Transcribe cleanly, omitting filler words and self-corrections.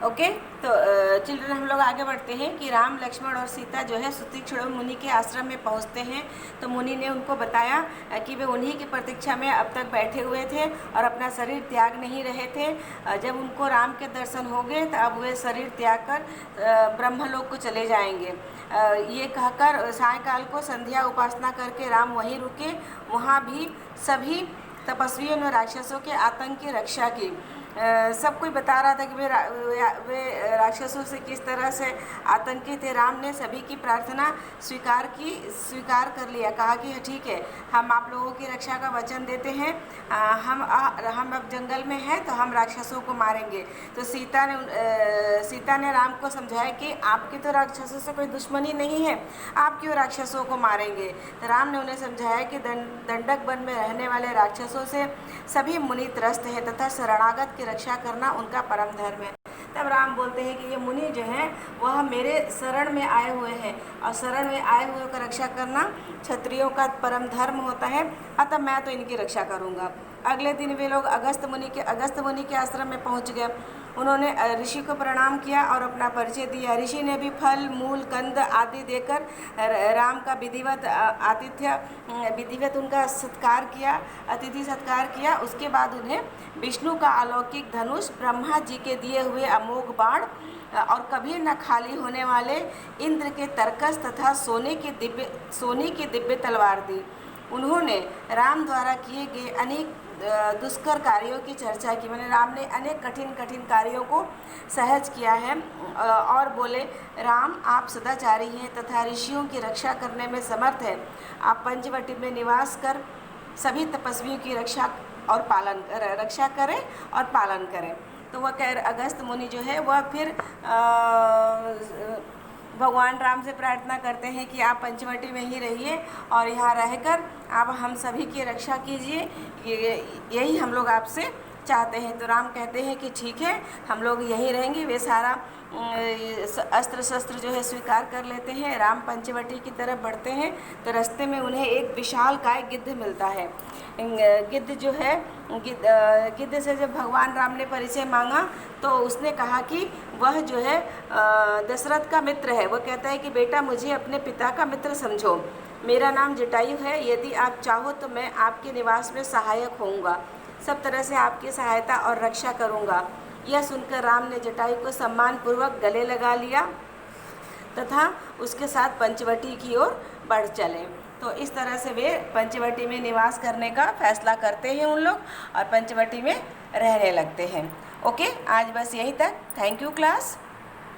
Okay. तो children हम लोग आगे बढ़ते हैं कि राम लक्ष्मण और सीता जो है सुतीक्षण मुनि के आश्रम में पहुंचते हैं। तो मुनि ने उनको बताया कि वे उन्हीं की प्रतीक्षा में अब तक बैठे हुए थे और अपना शरीर त्याग नहीं रहे थे। जब उनको राम के दर्शन हो गए तो अब वे शरीर त्याग कर ब्रह्मलोक को चले जाएंगे। ये कहकर सायंकाल को संध्या उपासना करके राम वहीं रुके। वहाँ भी सभी तपस्वियों ने राक्षसों के आतंक की रक्षा की। सब कोई बता रहा था कि वे राक्षसों से किस तरह से आतंकी थे। राम ने सभी की प्रार्थना स्वीकार कर लिया। कहा कि ठीक है, हम आप लोगों की रक्षा का वचन देते हैं। हम अब जंगल में हैं तो हम राक्षसों को मारेंगे। तो सीता ने राम को समझाया कि आपकी तो राक्षसों से कोई दुश्मनी नहीं है, आप क्यों राक्षसों को मारेंगे। तो राम ने उन्हें समझाया कि दंडक वन में रहने वाले राक्षसों से सभी मुनि त्रस्त हैं तथा शरणागत की रक्षा करना उनका परम धर्म है। तब राम बोलते हैं कि ये मुनि जो हैं वह मेरे शरण में आए हुए हैं और शरण में आए हुए का रक्षा करना क्षत्रियों का परम धर्म होता है, अतः मैं तो इनकी रक्षा करूँगा। अगले दिन वे लोग अगस्त मुनि के आश्रम में पहुँच गए। उन्होंने ऋषि को प्रणाम किया और अपना परिचय दिया। ऋषि ने भी फल मूल कंद आदि देकर राम का विधिवत उनका सत्कार किया, अतिथि सत्कार किया। उसके बाद उन्हें विष्णु का अलौकिक धनुष, ब्रह्मा जी के दिए हुए अमोघ बाण और कभी न खाली होने वाले इंद्र के तरकस तथा सोने की दिव्य तलवार दी। उन्होंने राम द्वारा किए गए अनेक दुष्कर कार्यों की चर्चा की। मैंने राम ने अनेक कठिन कार्यों को सहज किया है और बोले, राम आप सदाचारी हैं तथा ऋषियों की रक्षा करने में समर्थ हैं। आप पंचवटी में निवास कर सभी तपस्वियों की रक्षा करें और पालन करें। तो वह अगस्त मुनि जो है वह फिर भगवान राम से प्रार्थना करते हैं कि आप पंचवटी में ही रहिए और यहाँ रहकर आप हम सभी की रक्षा कीजिए, यही हम लोग आपसे चाहते हैं। तो राम कहते हैं कि ठीक है, हम लोग यहीं रहेंगे। वे सारा अस्त्र शस्त्र जो है स्वीकार कर लेते हैं। राम पंचवटी की तरफ बढ़ते हैं तो रास्ते में उन्हें एक विशालकाय गिद्ध मिलता है। गिद्ध जो है गिद्ध से जब भगवान राम ने परिचय मांगा तो उसने कहा कि वह जो है दशरथ का मित्र है। वह कहता है कि बेटा मुझे अपने पिता का मित्र समझो, मेरा नाम जटायु है, यदि आप चाहो तो मैं आपके निवास में सहायक होऊंगा, सब तरह से आपकी सहायता और रक्षा करूंगा। यह सुनकर राम ने जटायु को सम्मानपूर्वक गले लगा लिया तथा उसके साथ पंचवटी की ओर बढ़ चले। तो इस तरह से वे पंचवटी में निवास करने का फैसला करते हैं उन लोग और पंचवटी में रहने लगते हैं। ओके, आज बस यहीं तक। Thank you class.